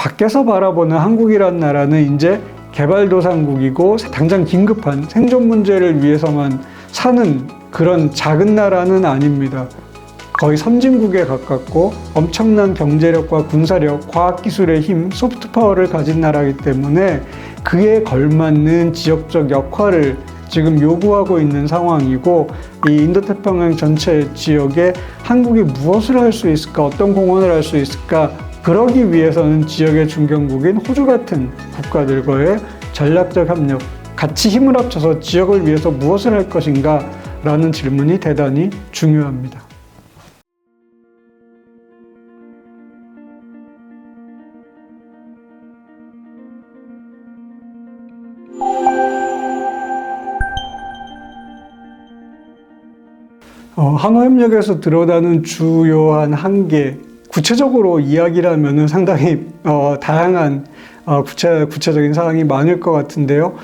밖에서 바라보는 한국이란 나라는 이제 개발도상국이고 당장 긴급한 생존 문제를 위해서만 사는 그런 작은 나라는 아닙니다. 거의 선진국에 가깝고 엄청난 경제력과 군사력, 과학기술의 힘, 소프트파워를 가진 나라이기 때문에 그에 걸맞는 지역적 역할을 지금 요구하고 있는 상황이고, 이 인도태평양 전체 지역에 한국이 무엇을 할 수 있을까, 어떤 공헌을 할 수 있을까, 그러기 위해서는 지역의 중견국인 호주 같은 국가들과의 전략적 협력, 같이 힘을 합쳐서 지역을 위해서 무엇을 할 것인가 라는 질문이 대단히 중요합니다. 한화협력에서 들어가는 주요한 한계, 구체적으로 이야기를 하면은 상당히 다양한 구체적인 사항이 많을 것 같은데요.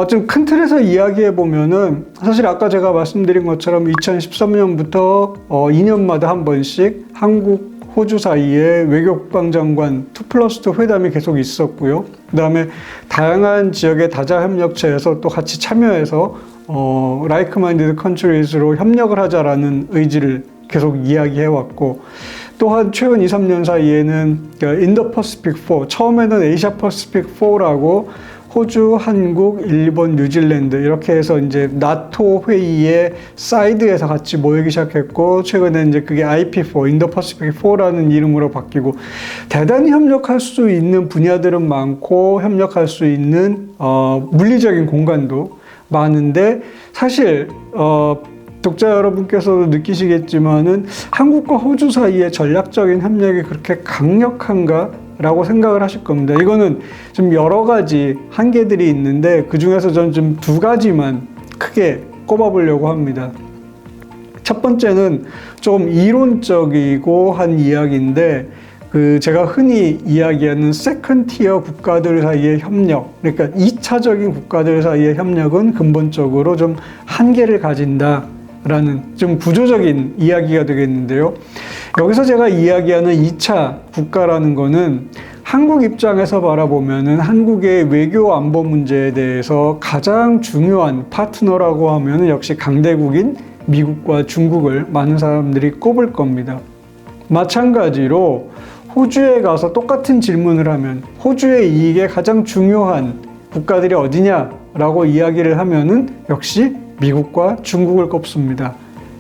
좀 큰 틀에서 이야기해 보면은, 사실 아까 제가 말씀드린 것처럼 2013년부터 2년마다 한 번씩 한국, 호주 사이에 외교국방장관 2+2 회담이 계속 있었고요. 그 다음에 다양한 지역의 다자협력체에서 또 같이 참여해서 like-minded countries로 협력을 하자라는 의지를 계속 이야기해왔고, 또한 최근 2, 3년 사이에는 인도-퍼시픽 4, 처음에는 에이시아-퍼시픽 4라고 호주, 한국, 일본, 뉴질랜드 이렇게 해서 이제 나토 회의의 사이드에서 같이 모이기 시작했고, 최근에 이제 그게 IP4, 인도-퍼시픽 4라는 이름으로 바뀌고, 대단히 협력할 수 있는 분야들은 많고 협력할 수 있는 물리적인 공간도 많은데, 사실 독자 여러분께서도 느끼시겠지만은 한국과 호주 사이의 전략적인 협력이 그렇게 강력한가? 라고 생각을 하실 겁니다. 이거는 좀 여러 가지 한계들이 있는데 그 중에서 저는 좀 두 가지만 크게 꼽아보려고 합니다. 첫 번째는 좀 이론적이고 한 이야기인데, 제가 흔히 이야기하는 세컨 티어 국가들 사이의 협력, 그러니까 2차적인 국가들 사이의 협력은 근본적으로 좀 한계를 가진다라는 좀 구조적인 이야기가 되겠는데요. 여기서 제가 이야기하는 2차 국가라는 거는 한국 입장에서 바라보면은 한국의 외교 안보 문제에 대해서 가장 중요한 파트너라고 하면은 역시 강대국인 미국과 중국을 많은 사람들이 꼽을 겁니다. 마찬가지로 호주에 가서 똑같은 질문을 하면 호주의 이익에 가장 중요한 국가들이 어디냐라고 이야기를 하면은 역시 미국과 중국을 꼽습니다.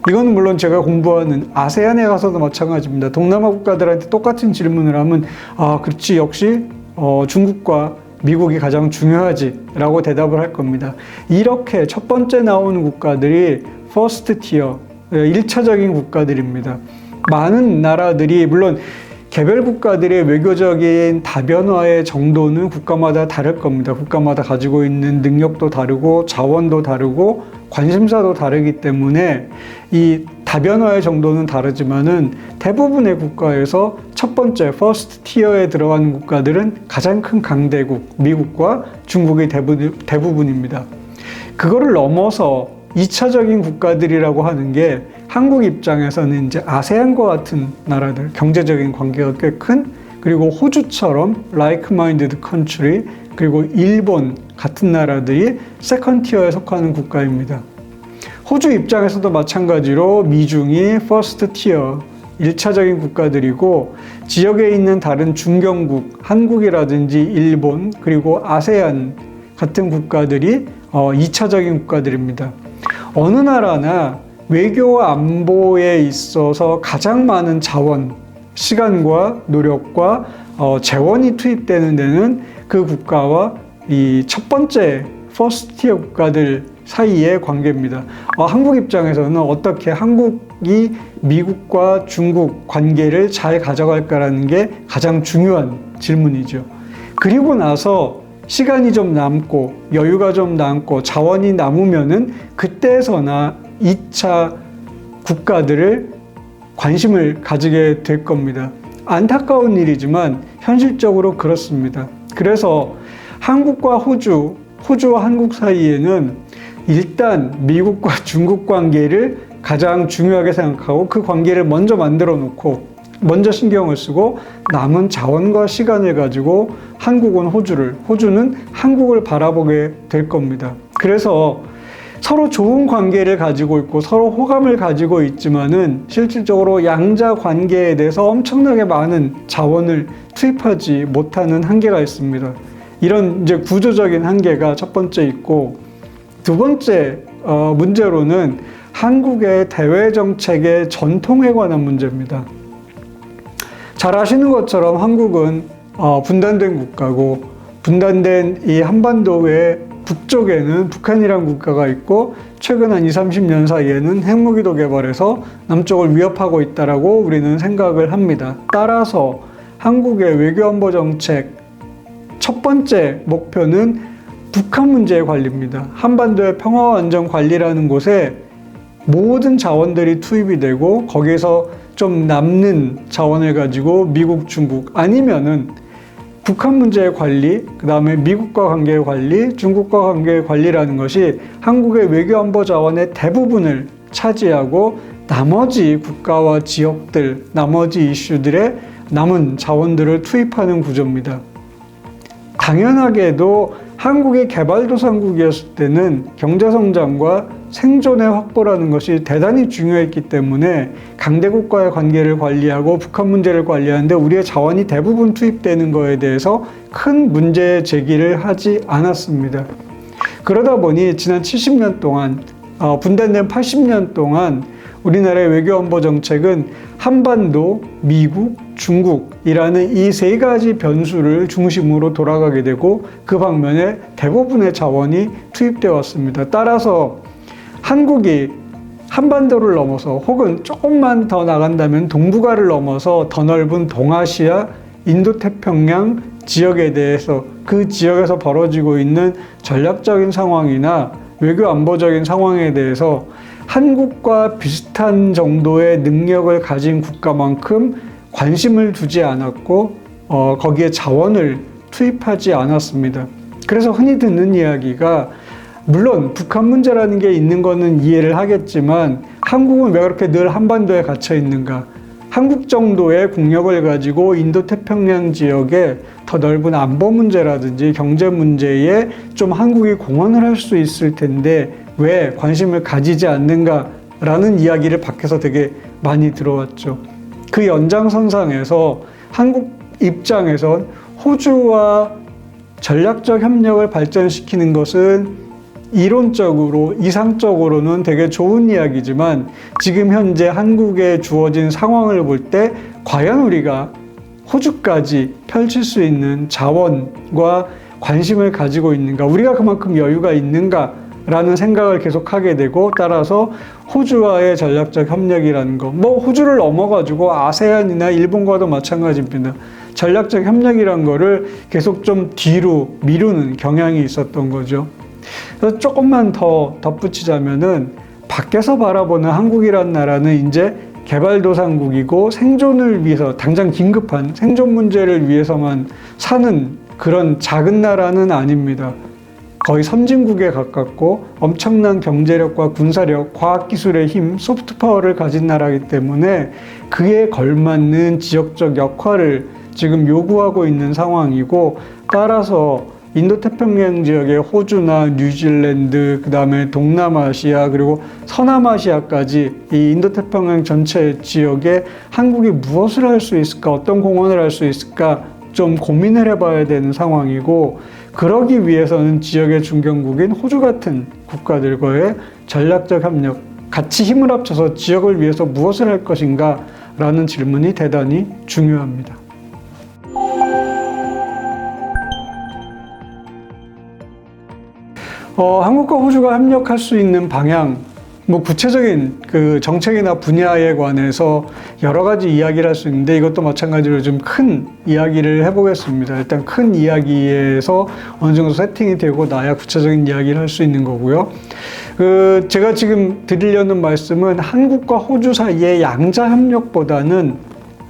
이건 물론 제가 공부하는 아세안에 가서도 마찬가지입니다. 동남아 국가들한테 똑같은 질문을 하면 그렇지, 역시 중국과 미국이 가장 중요하지 라고 대답을 할 겁니다. 이렇게 첫 번째 나오는 국가들이 퍼스트 티어, 1차적인 국가들입니다. 많은 나라들이, 물론 개별 국가들의 외교적인 다변화의 정도는 국가마다 다를 겁니다. 국가마다 가지고 있는 능력도 다르고 자원도 다르고 관심사도 다르기 때문에 이 다변화의 정도는 다르지만은 대부분의 국가에서 첫 번째 퍼스트 티어에 들어가는 국가들은 가장 큰 강대국 미국과 중국의 대부분입니다. 그거를 넘어서 2차적인 국가들이라고 하는 게 한국 입장에서는 이제 아세안과 같은 나라들, 경제적인 관계가 꽤 큰, 그리고 호주처럼 like-minded country, 그리고 일본 같은 나라들이 세컨 티어에 속하는 국가입니다. 호주 입장에서도 마찬가지로 미중이 퍼스트 티어, 1차적인 국가들이고, 지역에 있는 다른 중견국, 한국이라든지 일본, 그리고 아세안 같은 국가들이 2차적인 국가들입니다. 어느 나라나 외교와 안보에 있어서 가장 많은 자원, 시간과 노력과 재원이 투입되는 데는 그 국가와 이 첫 번째 퍼스트 티어 국가들 사이의 관계입니다. 한국 입장에서는 어떻게 한국이 미국과 중국 관계를 잘 가져갈까라는 게 가장 중요한 질문이죠. 그리고 나서 시간이 좀 남고 여유가 좀 남고 자원이 남으면은 그때서나 2차 국가들을 관심을 가지게 될 겁니다. 안타까운 일이지만 현실적으로 그렇습니다. 그래서 한국과 호주와 한국 사이에는 일단 미국과 중국 관계를 가장 중요하게 생각하고 그 관계를 먼저 만들어 놓고 먼저 신경을 쓰고 남은 자원과 시간을 가지고 한국은 호주는 한국을 바라보게 될 겁니다. 그래서 서로 좋은 관계를 가지고 있고 서로 호감을 가지고 있지만은 실질적으로 양자 관계에 대해서 엄청나게 많은 자원을 투입하지 못하는 한계가 있습니다. 이런 이제 구조적인 한계가 첫 번째 있고, 두 번째 문제로는 한국의 대외 정책의 전통에 관한 문제입니다. 잘 아시는 것처럼 한국은 분단된 국가고, 분단된 이 한반도의 북쪽에는 북한이라는 국가가 있고, 최근 한 20-30년 사이에는 핵무기도 개발해서 남쪽을 위협하고 있다라고 우리는 생각을 합니다. 따라서 한국의 외교안보 정책 첫 번째 목표는 북한 문제의 관리입니다. 한반도의 평화와 안전 관리라는 곳에 모든 자원들이 투입이 되고, 거기에서 좀 남는 자원을 가지고 미국, 중국 아니면은 북한 문제의 관리, 그 다음에 미국과 관계의 관리, 중국과 관계의 관리라는 것이 한국의 외교안보 자원의 대부분을 차지하고, 나머지 국가와 지역들, 나머지 이슈들의 남은 자원들을 투입하는 구조입니다. 당연하게도 한국이 개발도상국이었을 때는 경제성장과 생존의 확보라는 것이 대단히 중요했기 때문에 강대국과의 관계를 관리하고 북한 문제를 관리하는데 우리의 자원이 대부분 투입되는 것에 대해서 큰 문제 제기를 하지 않았습니다. 그러다 보니 지난 70년 동안, 분단된 80년 동안 우리나라의 외교안보 정책은 한반도, 미국, 중국이라는 이 세 가지 변수를 중심으로 돌아가게 되고, 그 방면에 대부분의 자원이 투입되어 왔습니다. 따라서 한국이 한반도를 넘어서 혹은 조금만 더 나간다면 동북아를 넘어서 더 넓은 동아시아, 인도태평양 지역에 대해서, 그 지역에서 벌어지고 있는 전략적인 상황이나 외교안보적인 상황에 대해서 한국과 비슷한 정도의 능력을 가진 국가만큼 관심을 두지 않았고 거기에 자원을 투입하지 않았습니다. 그래서 흔히 듣는 이야기가, 물론 북한 문제라는 게 있는 거는 이해를 하겠지만 한국은 왜 그렇게 늘 한반도에 갇혀 있는가? 한국 정도의 국력을 가지고 인도태평양 지역에 더 넓은 안보 문제라든지 경제 문제에 좀 한국이 공헌을 할 수 있을 텐데 왜 관심을 가지지 않는가라는 이야기를 밖에서 되게 많이 들어왔죠. 그 연장선상에서 한국 입장에선 호주와 전략적 협력을 발전시키는 것은 이론적으로, 이상적으로는 되게 좋은 이야기지만 지금 현재 한국에 주어진 상황을 볼 때 과연 우리가 호주까지 펼칠 수 있는 자원과 관심을 가지고 있는가, 우리가 그만큼 여유가 있는가 라는 생각을 계속 하게 되고, 따라서 호주와의 전략적 협력이라는 거, 호주를 넘어가지고 아세안이나 일본과도 마찬가지입니다. 전략적 협력이라는 거를 계속 좀 뒤로 미루는 경향이 있었던 거죠. 그래서 조금만 더 덧붙이자면은, 밖에서 바라보는 한국이라는 나라는 이제 개발도상국이고 생존을 위해서, 당장 긴급한 생존 문제를 위해서만 사는 그런 작은 나라는 아닙니다. 거의 선진국에 가깝고 엄청난 경제력과 군사력, 과학기술의 힘, 소프트파워를 가진 나라이기 때문에 그에 걸맞는 지역적 역할을 지금 요구하고 있는 상황이고, 따라서 인도태평양 지역의 호주나 뉴질랜드, 그 다음에 동남아시아, 그리고 서남아시아까지 이 인도태평양 전체 지역에 한국이 무엇을 할 수 있을까, 어떤 공헌을 할 수 있을까 좀 고민을 해봐야 되는 상황이고, 그러기 위해서는 지역의 중견국인 호주 같은 국가들과의 전략적 협력, 같이 힘을 합쳐서 지역을 위해서 무엇을 할 것인가 라는 질문이 대단히 중요합니다. 한국과 호주가 협력할 수 있는 방향, 구체적인 그 정책이나 분야에 관해서 여러 가지 이야기를 할 수 있는데, 이것도 마찬가지로 좀 큰 이야기를 해보겠습니다. 일단 큰 이야기에서 어느 정도 세팅이 되고 나야 구체적인 이야기를 할 수 있는 거고요. 제가 지금 드리려는 말씀은 한국과 호주 사이의 양자 협력보다는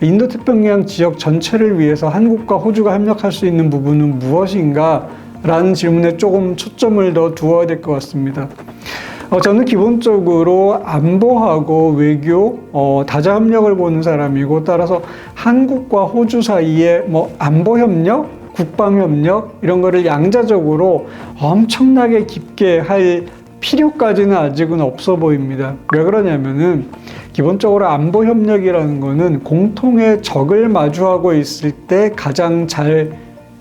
인도태평양 지역 전체를 위해서 한국과 호주가 협력할 수 있는 부분은 무엇인가 라는 질문에 조금 초점을 더 두어야 될 것 같습니다. 저는 기본적으로 안보하고 외교, 다자 협력을 보는 사람이고, 따라서 한국과 호주 사이에 뭐 안보 협력, 국방 협력 이런 거를 양자적으로 엄청나게 깊게 할 필요까지는 아직은 없어 보입니다. 왜 그러냐면은 기본적으로 안보 협력이라는 거는 공통의 적을 마주하고 있을 때 가장 잘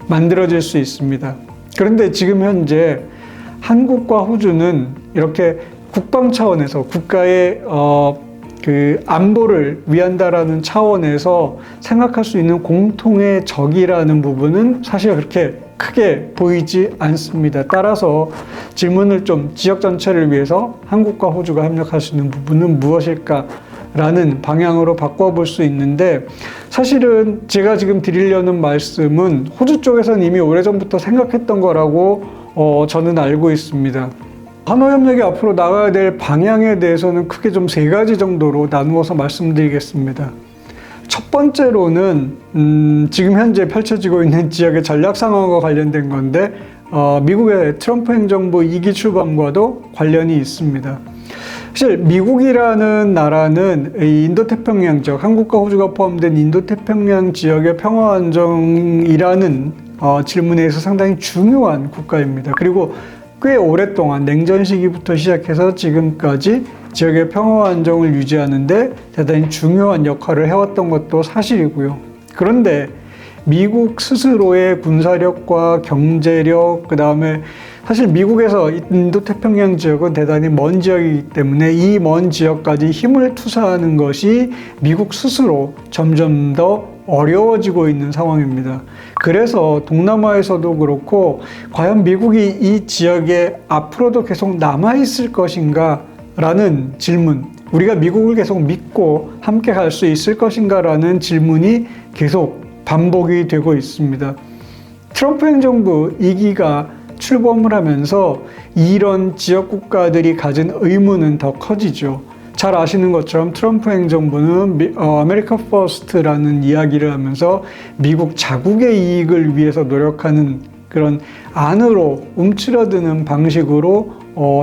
만들어질 수 있습니다. 그런데 지금 현재 한국과 호주는 이렇게 국방 차원에서 국가의 그 안보를 위한다라는 차원에서 생각할 수 있는 공통의 적이라는 부분은 사실 그렇게 크게 보이지 않습니다. 따라서 질문을 좀 지역 전체를 위해서 한국과 호주가 협력할 수 있는 부분은 무엇일까라는 방향으로 바꿔볼 수 있는데, 사실은 제가 지금 드리려는 말씀은 호주 쪽에서는 이미 오래전부터 생각했던 거라고 저는 알고 있습니다. 한화협력이 앞으로 나가야 될 방향에 대해서는 크게 좀 세 가지 정도로 나누어서 말씀드리겠습니다. 첫 번째로는 지금 현재 펼쳐지고 있는 지역의 전략 상황과 관련된 건데, 미국의 트럼프 행정부 2기 출범과도 관련이 있습니다. 사실 미국이라는 나라는 이 인도태평양 지역, 한국과 호주가 포함된 인도태평양 지역의 평화 안정이라는 질문에서 상당히 중요한 국가입니다. 그리고 꽤 오랫동안 냉전 시기부터 시작해서 지금까지 지역의 평화 안정을 유지하는데 대단히 중요한 역할을 해왔던 것도 사실이고요. 그런데 미국 스스로의 군사력과 경제력, 그 다음에 사실 미국에서 인도태평양 지역은 대단히 먼 지역이기 때문에 이 먼 지역까지 힘을 투사하는 것이 미국 스스로 점점 더 어려워지고 있는 상황입니다. 그래서 동남아에서도 그렇고 과연 미국이 이 지역에 앞으로도 계속 남아있을 것인가 라는 질문, 우리가 미국을 계속 믿고 함께 갈 수 있을 것인가 라는 질문이 계속 반복이 되고 있습니다. 트럼프 행정부 2기가 출범을 하면서 이런 지역 국가들이 가진 의무는 더 커지죠. 잘 아시는 것처럼 트럼프 행정부는 아메리카 퍼스트라는 이야기를 하면서 미국 자국의 이익을 위해서 노력하는 그런 안으로 움츠러드는 방식으로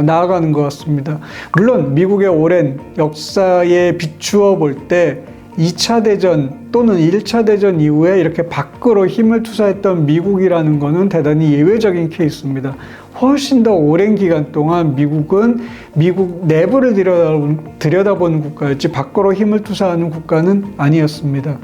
나아가는 것 같습니다. 물론 미국의 오랜 역사에 비추어 볼 때 2차 대전 또는 1차 대전 이후에 이렇게 밖으로 힘을 투사했던 미국이라는 것은 대단히 예외적인 케이스입니다. 훨씬 더 오랜 기간 동안 미국은 미국 내부를 들여다보는 국가였지 밖으로 힘을 투사하는 국가는 아니었습니다.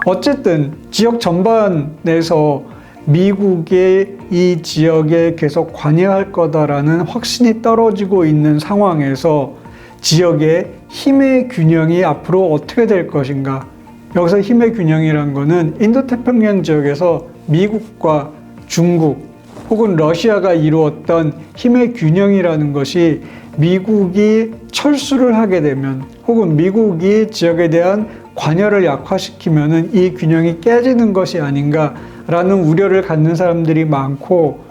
어쨌든 지역 전반에서 미국의 이 지역에 계속 관여할 거다라는 확신이 떨어지고 있는 상황에서 지역의 힘의 균형이 앞으로 어떻게 될 것인가. 여기서 힘의 균형이란 거는 인도태평양 지역에서 미국과 중국 혹은 러시아가 이루었던 힘의 균형이라는 것이 미국이 철수를 하게 되면 혹은 미국이 지역에 대한 관여를 약화시키면은 이 균형이 깨지는 것이 아닌가라는 우려를 갖는 사람들이 많고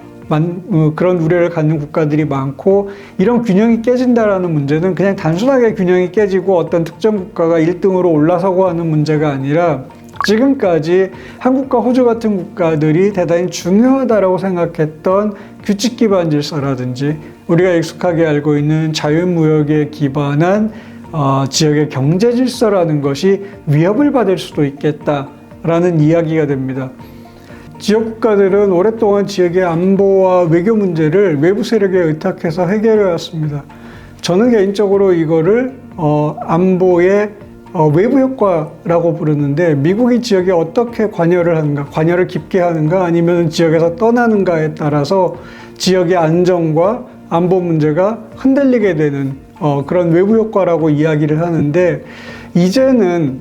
그런 우려를 갖는 국가들이 많고, 이런 균형이 깨진다라는 문제는 그냥 단순하게 균형이 깨지고 어떤 특정 국가가 1등으로 올라서고 하는 문제가 아니라 지금까지 한국과 호주 같은 국가들이 대단히 중요하다고 생각했던 규칙 기반 질서라든지 우리가 익숙하게 알고 있는 자유무역에 기반한 지역의 경제 질서라는 것이 위협을 받을 수도 있겠다라는 이야기가 됩니다. 지역 국가들은 오랫동안 지역의 안보와 외교 문제를 외부 세력에 의탁해서 해결해 왔습니다. 저는 개인적으로 이거를 안보의 외부 효과라고 부르는데, 미국이 지역에 어떻게 관여를 하는가, 관여를 깊게 하는가 아니면 지역에서 떠나는가에 따라서 지역의 안정과 안보 문제가 흔들리게 되는 그런 외부 효과라고 이야기를 하는데, 이제는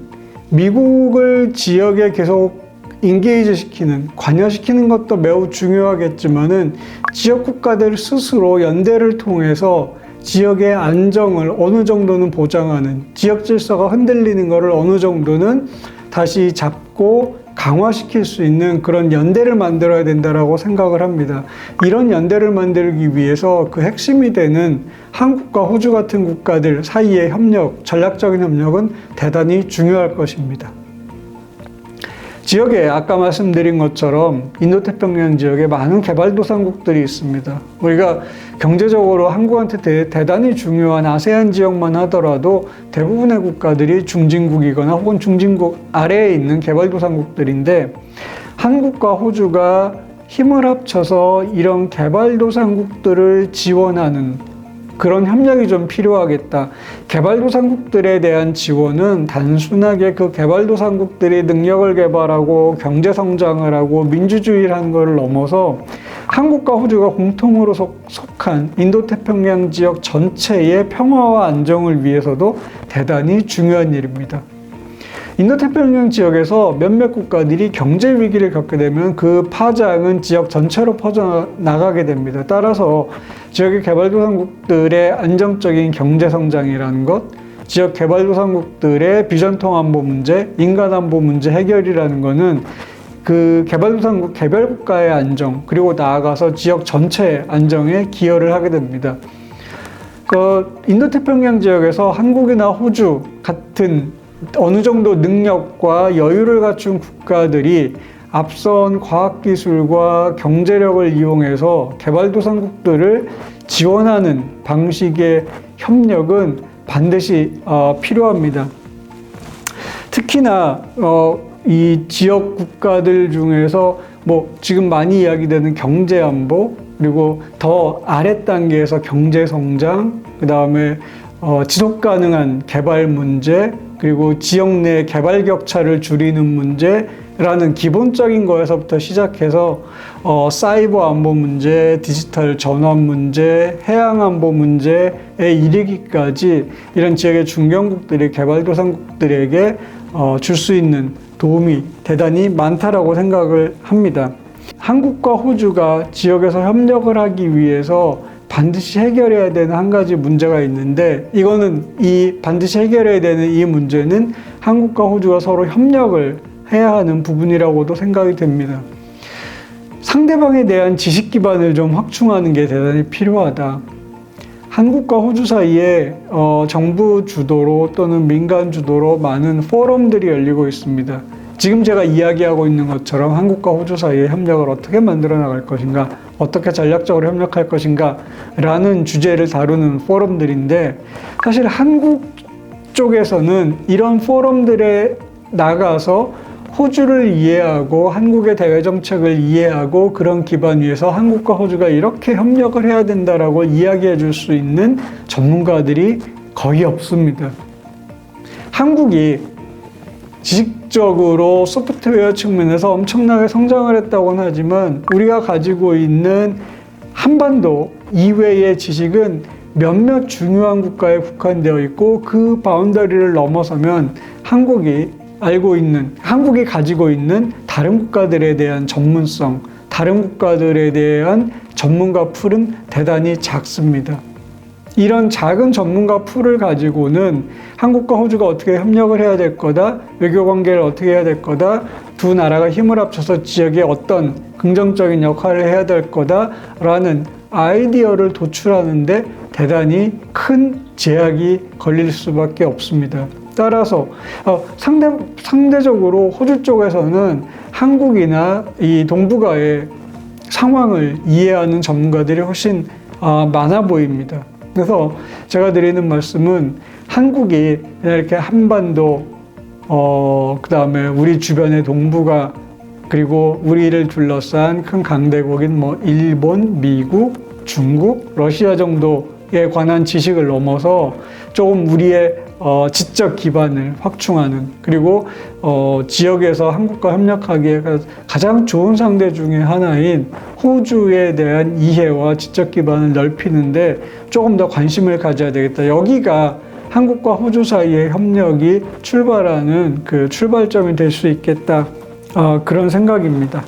미국을 지역에 계속 인게이지 시키는, 관여시키는 것도 매우 중요하겠지만은 지역 국가들 스스로 연대를 통해서 지역의 안정을 어느 정도는 보장하는, 지역 질서가 흔들리는 것을 어느 정도는 다시 잡고 강화시킬 수 있는 그런 연대를 만들어야 된다라고 생각을 합니다. 이런 연대를 만들기 위해서 그 핵심이 되는 한국과 호주 같은 국가들 사이의 협력, 전략적인 협력은 대단히 중요할 것입니다. 지역에 아까 말씀드린 것처럼 인도태평양 지역에 많은 개발도상국들이 있습니다. 우리가 경제적으로 한국한테 대단히 중요한 아세안 지역만 하더라도 대부분의 국가들이 중진국이거나 혹은 중진국 아래에 있는 개발도상국들인데, 한국과 호주가 힘을 합쳐서 이런 개발도상국들을 지원하는 그런 협력이 좀 필요하겠다. 개발도상국들에 대한 지원은 단순하게 그 개발도상국들이 능력을 개발하고 경제성장을 하고 민주주의를 하는 것을 넘어서 한국과 호주가 공통으로 속한 인도태평양 지역 전체의 평화와 안정을 위해서도 대단히 중요한 일입니다. 인도태평양 지역에서 몇몇 국가들이 경제 위기를 겪게 되면 그 파장은 지역 전체로 퍼져나가게 됩니다. 따라서 지역의 개발도상국들의 안정적인 경제성장이라는 것, 지역 개발도상국들의 비전통안보 문제, 인간안보 문제 해결이라는 것은 그 개발도상국 개별 국가의 안정, 그리고 나아가서 지역 전체의 안정에 기여를 하게 됩니다. 인도태평양 지역에서 한국이나 호주 같은 어느 정도 능력과 여유를 갖춘 국가들이 앞선 과학기술과 경제력을 이용해서 개발도상국들을 지원하는 방식의 협력은 반드시 필요합니다. 특히나 이 지역 국가들 중에서 지금 많이 이야기되는 경제안보, 그리고 더 아래 단계에서 경제성장, 그 다음에 지속가능한 개발 문제, 그리고 지역 내 개발 격차를 줄이는 문제라는 기본적인 거에서부터 시작해서 사이버 안보 문제, 디지털 전환 문제, 해양 안보 문제에 이르기까지 이런 지역의 중견국들이 개발도상국들에게 줄 수 있는 도움이 대단히 많다라고 생각을 합니다. 한국과 호주가 지역에서 협력을 하기 위해서 반드시 해결해야 되는 한 가지 문제가 있는데, 이거는 반드시 해결해야 되는 이 문제는 한국과 호주가 서로 협력을 해야 하는 부분이라고도 생각이 됩니다. 상대방에 대한 지식 기반을 좀 확충하는 게 대단히 필요하다. 한국과 호주 사이에 정부 주도로 또는 민간 주도로 많은 포럼들이 열리고 있습니다. 지금 제가 이야기하고 있는 것처럼 한국과 호주 사이의 협력을 어떻게 만들어 나갈 것인가, 어떻게 전략적으로 협력할 것인가 라는 주제를 다루는 포럼들인데, 사실 한국 쪽에서는 이런 포럼들에 나가서 호주를 이해하고 한국의 대외 정책을 이해하고 그런 기반 위에서 한국과 호주가 이렇게 협력을 해야 된다라고 이야기해 줄 수 있는 전문가들이 거의 없습니다. 한국이 지식적으로 소프트웨어 측면에서 엄청나게 성장을 했다고는 하지만 우리가 가지고 있는 한반도 이외의 지식은 몇몇 중요한 국가에 국한되어 있고, 그 바운더리를 넘어서면 한국이 가지고 있는 다른 국가들에 대한 전문성, 다른 국가들에 대한 전문가 풀은 대단히 작습니다. 이런 작은 전문가 풀을 가지고는 한국과 호주가 어떻게 협력을 해야 될 거다, 외교관계를 어떻게 해야 될 거다, 두 나라가 힘을 합쳐서 지역에 어떤 긍정적인 역할을 해야 될 거다라는 아이디어를 도출하는데 대단히 큰 제약이 걸릴 수밖에 없습니다. 따라서 상대적으로 호주 쪽에서는 한국이나 이 동북아의 상황을 이해하는 전문가들이 훨씬 많아 보입니다. 그래서 제가 드리는 말씀은 한국이 그냥 이렇게 한반도, 그 다음에 우리 주변의 동북아, 그리고 우리를 둘러싼 큰 강대국인 일본, 미국, 중국, 러시아 정도에 관한 지식을 넘어서 조금 우리의 지적 기반을 확충하는, 그리고 지역에서 한국과 협력하기에 가장 좋은 상대 중에 하나인 호주에 대한 이해와 지적 기반을 넓히는데 조금 더 관심을 가져야 되겠다. 여기가 한국과 호주 사이의 협력이 출발하는 그 출발점이 될 수 있겠다. 그런 생각입니다.